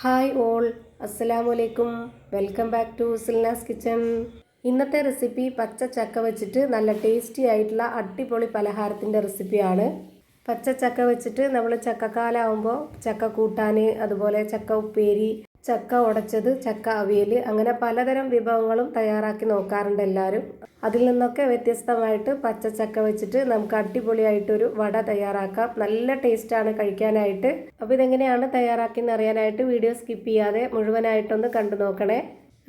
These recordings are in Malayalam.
ഹായ് ഓൾ, അസ്സലാമു അലൈക്കും. Welcome back to Silnas kitchen. ഇന്നത്തെ റെസിപ്പി പച്ച ചക്ക വെച്ചിട്ട് നല്ല ടേസ്റ്റി ആയിട്ടുള്ള അടിപൊളി പലഹാരത്തിൻ്റെ റെസിപ്പിയാണ്. പച്ച ചക്ക വെച്ചിട്ട് നമ്മൾ ചക്കക്കാലാവുമ്പോൾ ചക്ക കൂട്ടാൻ, അതുപോലെ ചക്ക ഉപ്പേരി, ചക്ക ഉടച്ചത്, ചക്ക അവിയൽ, അങ്ങനെ പലതരം വിഭവങ്ങളും തയ്യാറാക്കി നോക്കാറുണ്ട് എല്ലാവരും. അതിൽ നിന്നൊക്കെ വ്യത്യസ്തമായിട്ട് പച്ച ചക്ക വെച്ചിട്ട് നമുക്ക് അടിപൊളിയായിട്ടൊരു വട തയ്യാറാക്കാം. നല്ല ടേസ്റ്റാണ് കഴിക്കാനായിട്ട്. അപ്പോൾ ഇതെങ്ങനെയാണ് തയ്യാറാക്കിയെന്ന് അറിയാനായിട്ട് വീഡിയോ സ്കിപ്പ് ചെയ്യാതെ മുഴുവനായിട്ടൊന്ന് കണ്ടു നോക്കണേ.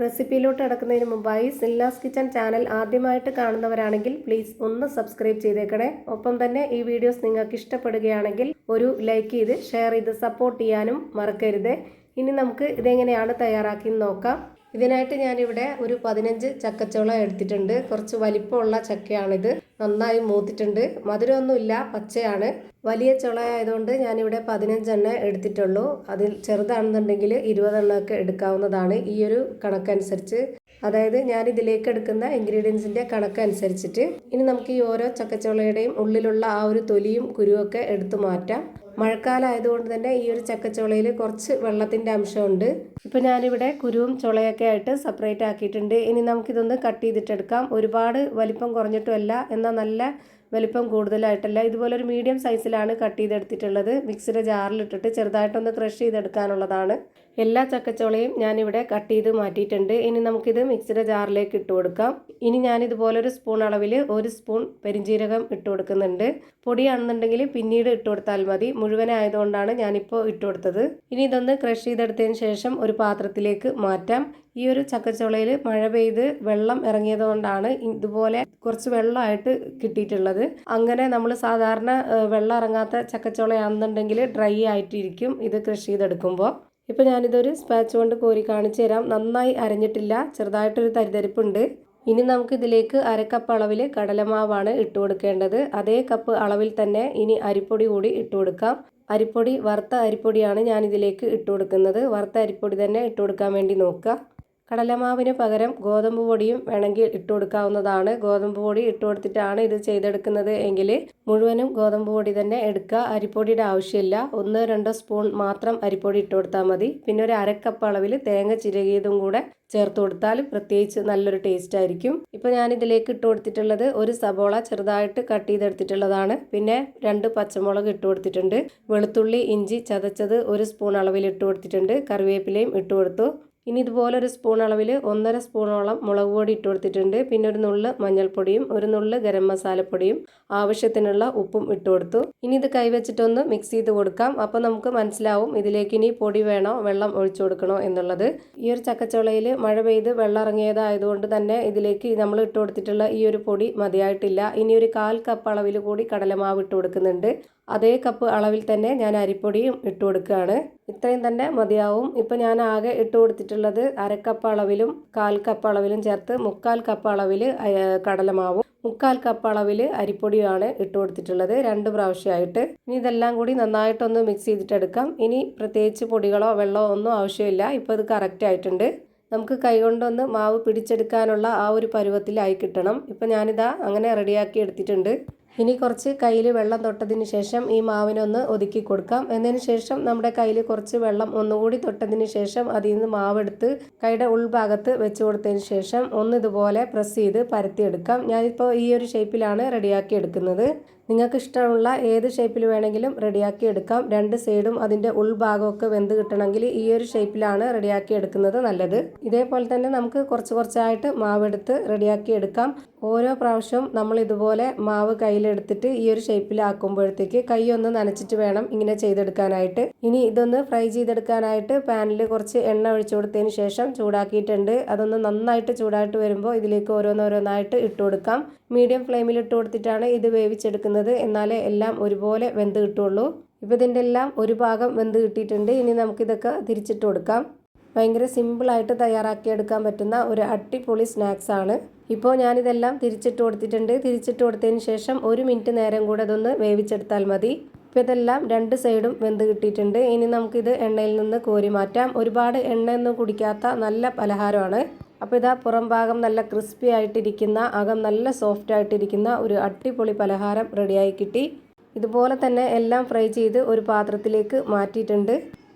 റെസിപ്പിയിലോട്ട് കിടക്കുന്നതിന് മുമ്പായി സിൽനാസ് കിച്ചൺ ചാനൽ ആദ്യമായിട്ട് കാണുന്നവരാണെങ്കിൽ പ്ലീസ് ഒന്ന് സബ്സ്ക്രൈബ് ചെയ്തേക്കണേ. ഒപ്പം തന്നെ ഈ വീഡിയോസ് നിങ്ങൾക്ക് ഇഷ്ടപ്പെടുകയാണെങ്കിൽ ഒരു ലൈക്ക് ചെയ്ത് ഷെയർ ചെയ്ത് സപ്പോർട്ട് ചെയ്യാനും മറക്കരുത്. ഇനി നമുക്ക് ഇതെങ്ങനെയാണ് തയ്യാറാക്കിയെന്ന് നോക്കാം. ഇതിനായിട്ട് ഞാനിവിടെ ഒരു 15 ചക്കച്ചോള എടുത്തിട്ടുണ്ട്. കുറച്ച് വലിപ്പമുള്ള ചക്കയാണിത്. നന്നായി മൂത്തിട്ടുണ്ട്. മധുരമൊന്നുമില്ല, പച്ചയാണ്. വലിയ ചുള ആയതുകൊണ്ട് ഞാനിവിടെ 15 എണ്ണം എടുത്തിട്ടുള്ളൂ. അതിൽ ചെറുതാണെന്നുണ്ടെങ്കിൽ 20 എണ്ണമൊക്കെ എടുക്കാവുന്നതാണ്. ഈ ഒരു കണക്കനുസരിച്ച്, അതായത് ഞാൻ ഇതിലേക്ക് എടുക്കുന്ന ഇൻഗ്രീഡിയൻസിൻ്റെ കണക്കനുസരിച്ചിട്ട്. ഇനി നമുക്ക് ഈ ഓരോ ചക്കച്ചോളയുടെയും ഉള്ളിലുള്ള ആ ഒരു തൊലിയും കുരുവൊക്കെ എടുത്തു മാറ്റാം. മഴക്കാലം ആയതുകൊണ്ട് തന്നെ ഈ ഒരു ചക്കച്ചോളയിൽ കുറച്ച് വെള്ളത്തിൻ്റെ അംശമുണ്ട്. ഇപ്പോൾ ഞാനിവിടെ കുരുവും ചുളയൊക്കെ ആയിട്ട് സെപ്പറേറ്റ് ആക്കിയിട്ടുണ്ട്. ഇനി നമുക്കിതൊന്ന് കട്ട് ചെയ്തിട്ടെടുക്കാം. ഒരുപാട് വലിപ്പം കുറഞ്ഞിട്ടുമല്ല, എന്നാൽ നല്ല വലിപ്പം കൂടുതലായിട്ടല്ല. ഇതുപോലെ ഒരു മീഡിയം സൈസിലാണ് കട്ട് ചെയ്തെടുത്തിട്ടുള്ളത്. മിക്സിയുടെ ജാറിലിട്ടിട്ട് ചെറുതായിട്ടൊന്ന് ക്രഷ് ചെയ്തെടുക്കാനുള്ളതാണ്. എല്ലാ ചക്കച്ചോളയും ഞാനിവിടെ കട്ട് ചെയ്ത് മാറ്റിയിട്ടുണ്ട്. ഇനി നമുക്കിത് മിക്സിയുടെ ജാറിലേക്ക് ഇട്ട് കൊടുക്കാം. ഇനി ഞാനിതുപോലൊരു സ്പൂൺ അളവിൽ 1 സ്പൂൺ പെരിഞ്ജീരകം ഇട്ട് കൊടുക്കുന്നുണ്ട്. പൊടിയാണെന്നുണ്ടെങ്കിൽ പിന്നീട് ഇട്ട് കൊടുത്താൽ മതി. മുഴുവനായതുകൊണ്ടാണ് ഞാനിപ്പോൾ ഇട്ട് കൊടുത്തത്. ഇനി ഇതൊന്ന് ക്രഷ് ചെയ്തെടുത്തതിന് ശേഷം ഒരു പാത്രത്തിലേക്ക് മാറ്റാം. ഈ ഒരു ചക്കച്ചോളയിൽ മഴ പെയ്ത് വെള്ളം ഇറങ്ങിയതുകൊണ്ടാണ് ഇതുപോലെ കുറച്ച് വെള്ളമായിട്ട് കിട്ടിയിട്ടുള്ളത്. അങ്ങനെ നമ്മൾ സാധാരണ വെള്ളം ഇറങ്ങാത്ത ചക്കച്ചോളയാണെന്നുണ്ടെങ്കിൽ ഡ്രൈ ആയിട്ടിരിക്കും ഇത് ക്രഷ് ചെയ്തെടുക്കുമ്പോൾ. ഇപ്പോൾ ഞാനിതൊരു സ്പാച്ച് കൊണ്ട് കോരി കാണിച്ചു തരാം. നന്നായി അരഞ്ഞിട്ടില്ല, ചെറുതായിട്ടൊരു തരിതരിപ്പുണ്ട്. ഇനി നമുക്ക് ഇതിലേക്ക് 1/2 കപ്പ് അളവിൽ കടലമാവാണ് ഇട്ട് കൊടുക്കേണ്ടത്. അതേ കപ്പ് അളവിൽ തന്നെ ഇനി അരിപ്പൊടി കൂടി ഇട്ട് കൊടുക്കാം. അരിപ്പൊടി വറുത്ത അരിപ്പൊടിയാണ് ഞാൻ ഇതിലേക്ക് ഇട്ട് കൊടുക്കുന്നത്. വറുത്ത അരിപ്പൊടി തന്നെ ഇട്ട് കൊടുക്കാൻ വേണ്ടി നോക്കുക. കടലമാവിന് പകരം ഗോതമ്പ് പൊടിയും വേണമെങ്കിൽ ഇട്ട് കൊടുക്കാവുന്നതാണ്. ഗോതമ്പ് പൊടി ഇട്ട് കൊടുത്തിട്ടാണ് ഇത് ചെയ്തെടുക്കുന്നത് എങ്കിൽ മുഴുവനും ഗോതമ്പ് പൊടി തന്നെ എടുക്കുക. അരിപ്പൊടിയുടെ ആവശ്യമില്ല. 1-2 സ്പൂൺ മാത്രം അരിപ്പൊടി ഇട്ട് കൊടുത്താൽ മതി. പിന്നെ ഒരു 1/2 കപ്പ് അളവിൽ തേങ്ങ ചിരകിയതും കൂടെ ചേർത്ത് കൊടുത്താൽ പ്രത്യേകിച്ച് നല്ലൊരു ടേസ്റ്റ് ആയിരിക്കും. ഇപ്പോൾ ഞാനിതിലേക്ക് ഇട്ട് കൊടുത്തിട്ടുള്ളത് ഒരു സബോള ചെറുതായിട്ട് കട്ട് ചെയ്തെടുത്തിട്ടുള്ളതാണ്. പിന്നെ 2 പച്ചമുളക് ഇട്ട് കൊടുത്തിട്ടുണ്ട്. വെളുത്തുള്ളി, ഇഞ്ചി ചതച്ചത് 1 സ്പൂൺ അളവിൽ ഇട്ട് കൊടുത്തിട്ടുണ്ട്. കറിവേപ്പിലയും ഇട്ട് കൊടുത്തു. ഇനി ഇതുപോലൊരു സ്പൂൺ അളവിൽ 1.5 സ്പൂണോളം മുളക് പൊടി ഇട്ട് കൊടുത്തിട്ടുണ്ട്. പിന്നെ ഒരു നുള്ള് മഞ്ഞൾപ്പൊടിയും ഒരു നുള്ള് ഗരം മസാലപ്പൊടിയും ആവശ്യത്തിനുള്ള ഉപ്പും ഇട്ട് കൊടുത്തു. ഇനി ഇത് കൈവച്ചിട്ടൊന്ന് മിക്സ് ചെയ്ത് കൊടുക്കാം. അപ്പോൾ നമുക്ക് മനസ്സിലാവും ഇതിലേക്ക് ഇനി പൊടി വേണോ വെള്ളം ഒഴിച്ചു കൊടുക്കണോ എന്നുള്ളത്. ഈ ഒരു ചക്കച്ചോളയിൽ മഴ പെയ്ത് വെള്ളം ഇറങ്ങിയതായതുകൊണ്ട് തന്നെ ഇതിലേക്ക് നമ്മൾ ഇട്ട് കൊടുത്തിട്ടുള്ള ഈ ഒരു പൊടി മതിയായിട്ടില്ല. ഇനി ഒരു 1/4 കപ്പ് അളവിൽ കൂടി കടലമാവ് ഇട്ട് കൊടുക്കുന്നുണ്ട്. അതേ കപ്പ് അളവിൽ തന്നെ ഞാൻ അരിപ്പൊടിയും ഇട്ട് കൊടുക്കുകയാണ്. ഇത്രയും തന്നെ മതിയാവും. ഇപ്പോൾ ഞാൻ ആകെ ഇട്ട് കൊടുത്തിട്ടുള്ളത് 1/2 കപ്പ് അളവിലും 1/4 കപ്പ് അളവിലും ചേർത്ത് 3/4 കപ്പ് അളവിൽ കടലമാവും 3/4 കപ്പ് അളവിൽ അരിപ്പൊടിയുമാണ് ഇട്ട് കൊടുത്തിട്ടുള്ളത് 2 പ്രാവശ്യമായിട്ട്. ഇനി ഇതെല്ലാം കൂടി നന്നായിട്ടൊന്ന് മിക്സ് ചെയ്തിട്ടെടുക്കാം. ഇനി പ്രത്യേകിച്ച് പൊടികളോ വെള്ളമോ ഒന്നും ആവശ്യമില്ല. ഇപ്പോൾ ഇത് കറക്റ്റ് ആയിട്ടുണ്ട്. നമുക്ക് കൈകൊണ്ടൊന്ന് മാവ് പിടിച്ചെടുക്കാനുള്ള ആ ഒരു പരുവത്തിലായി കിട്ടണം. ഇപ്പോൾ ഞാനിതാ അങ്ങനെ റെഡിയാക്കി എടുത്തിട്ടുണ്ട്. ഇനി കുറച്ച് കയ്യിൽ വെള്ളം തൊട്ടതിന് ശേഷം ഈ മാവിനൊന്ന് ഒതുക്കി കൊടുക്കാം. എന്നതിന് ശേഷം നമ്മുടെ കയ്യിൽ കുറച്ച് വെള്ളം ഒന്നുകൂടി തൊട്ടതിന് ശേഷം അതിൽ നിന്ന് മാവെടുത്ത് കൈയുടെ ഉൾഭാഗത്ത് വെച്ച് കൊടുത്തതിന് ശേഷം ഒന്ന് ഇതുപോലെ പ്രസ് ചെയ്ത് പരത്തിയെടുക്കാം. ഞാനിപ്പോൾ ഈ ഒരു ഷേപ്പിലാണ് റെഡിയാക്കി എടുക്കുന്നത്. നിങ്ങൾക്ക് ഇഷ്ടമുള്ള ഏത് ഷേപ്പിൽ വേണമെങ്കിലും റെഡിയാക്കി എടുക്കാം. 2 സൈഡും അതിൻ്റെ ഉൾഭാഗമൊക്കെ വെന്ത് കിട്ടണമെങ്കിൽ ഈ ഒരു ഷേപ്പിലാണ് റെഡിയാക്കി എടുക്കുന്നത് നല്ലത്. ഇതേപോലെ തന്നെ നമുക്ക് കുറച്ചായിട്ട് മാവെടുത്ത് റെഡിയാക്കി എടുക്കാം. ഓരോ പ്രാവശ്യവും നമ്മൾ ഇതുപോലെ മാവ് കയ്യിലെടുത്തിട്ട് ഈ ഒരു ഷേപ്പിലാക്കുമ്പോഴത്തേക്ക് കൈ ഒന്ന് നനച്ചിട്ട് വേണം ഇങ്ങനെ ചെയ്തെടുക്കാനായിട്ട്. ഇനി ഇതൊന്ന് ഫ്രൈ ചെയ്തെടുക്കാനായിട്ട് പാനിൽ കുറച്ച് എണ്ണ ഒഴിച്ചു കൊടുത്തതിന് ശേഷം ചൂടാക്കിയിട്ടുണ്ട്. അതൊന്ന് നന്നായിട്ട് ചൂടായിട്ട് വരുമ്പോൾ ഇതിലേക്ക് ഓരോന്നോരോന്നായിട്ട് ഇട്ട് കൊടുക്കാം. മീഡിയം ഫ്ലെയിമിൽ ഇട്ട് കൊടുത്തിട്ടാണ് ഇത് വേവിച്ചെടുക്കുന്നത്. എന്നാലേ എല്ലാം ഒരുപോലെ വെന്ത് കിട്ടുള്ളൂ. ഇപ്പോൾ ഇതിൻ്റെ എല്ലാം ഒരു ഭാഗം വെന്ത് കിട്ടിയിട്ടുണ്ട്. ഇനി നമുക്കിതൊക്കെ തിരിച്ചിട്ട് കൊടുക്കാം. ഭയങ്കര സിമ്പിളായിട്ട് തയ്യാറാക്കിയെടുക്കാൻ പറ്റുന്ന ഒരു അടിപൊളി സ്നാക്സ് ആണ്. ഇപ്പോൾ ഞാനിതെല്ലാം തിരിച്ചിട്ട് കൊടുത്തിട്ടുണ്ട്. തിരിച്ചിട്ട് കൊടുത്തതിന് ശേഷം 1 മിനിറ്റ് നേരം കൂടെ അതൊന്ന് വേവിച്ചെടുത്താൽ മതി. ഇപ്പോൾ ഇതെല്ലാം 2 സൈഡും വെന്ത് കിട്ടിയിട്ടുണ്ട്. ഇനി നമുക്കിത് എണ്ണയിൽ നിന്ന് കോരി മാറ്റാം. ഒരുപാട് എണ്ണയൊന്നും കുടിക്കാത്ത നല്ല പലഹാരമാണ്. അപ്പോൾ ഇതാ പുറം ഭാഗം നല്ല ക്രിസ്പി ആയിട്ടിരിക്കുന്ന, അകം നല്ല സോഫ്റ്റ് ആയിട്ടിരിക്കുന്ന ഒരു അടിപൊളി പലഹാരം റെഡിയായി കിട്ടി. ഇതുപോലെ തന്നെ എല്ലാം ഫ്രൈ ചെയ്ത് ഒരു പാത്രത്തിലേക്ക് മാറ്റിയിട്ടുണ്ട്.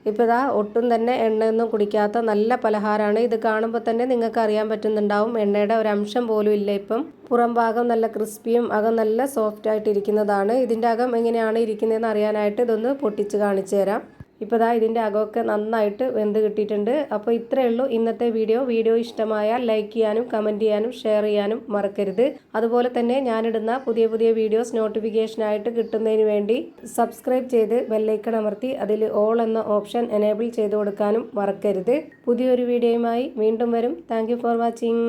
ഇപ്പോൾ ഇതാ ഒട്ടും തന്നെ എണ്ണയൊന്നും കുടിക്കാത്ത നല്ല പലഹാരമാണ്. ഇത് കാണുമ്പോൾ തന്നെ നിങ്ങൾക്ക് അറിയാൻ പറ്റുന്നുണ്ടാവും എണ്ണയുടെ ഒരു അംശം പോലും ഇല്ല. ഇപ്പം പുറം ഭാഗം നല്ല ക്രിസ്പിയും അകം നല്ല സോഫ്റ്റ് ആയിട്ട് ഇരിക്കുന്നതാണ്. ഇതിൻ്റെ അകം എങ്ങനെയാണ് ഇരിക്കുന്നതെന്ന് അറിയാനായിട്ട് ഇതൊന്ന് പൊട്ടിച്ച് കാണിച്ചു തരാം. ഇപ്പോൾ ദാ ഇതിൻ്റെ അകമൊക്കെ നന്നായിട്ട് വെന്ത് കിട്ടിയിട്ടുണ്ട്. അപ്പോൾ ഇത്രയേ ഉള്ളൂ ഇന്നത്തെ വീഡിയോ ഇഷ്ടമായാൽ ലൈക്ക് ചെയ്യാനും കമൻറ്റ് ചെയ്യാനും ഷെയർ ചെയ്യാനും മറക്കരുത്. അതുപോലെ തന്നെ ഞാനിടുന്ന പുതിയ വീഡിയോസ് നോട്ടിഫിക്കേഷനായിട്ട് കിട്ടുന്നതിന് വേണ്ടി സബ്സ്ക്രൈബ് ചെയ്ത് ബെല്ലൈക്കൺ അമർത്തി അതിൽ ഓൾ എന്ന ഓപ്ഷൻ എനേബിൾ ചെയ്ത് കൊടുക്കാനും മറക്കരുത്. പുതിയൊരു വീഡിയോയുമായി വീണ്ടും വരും. Thank for watching.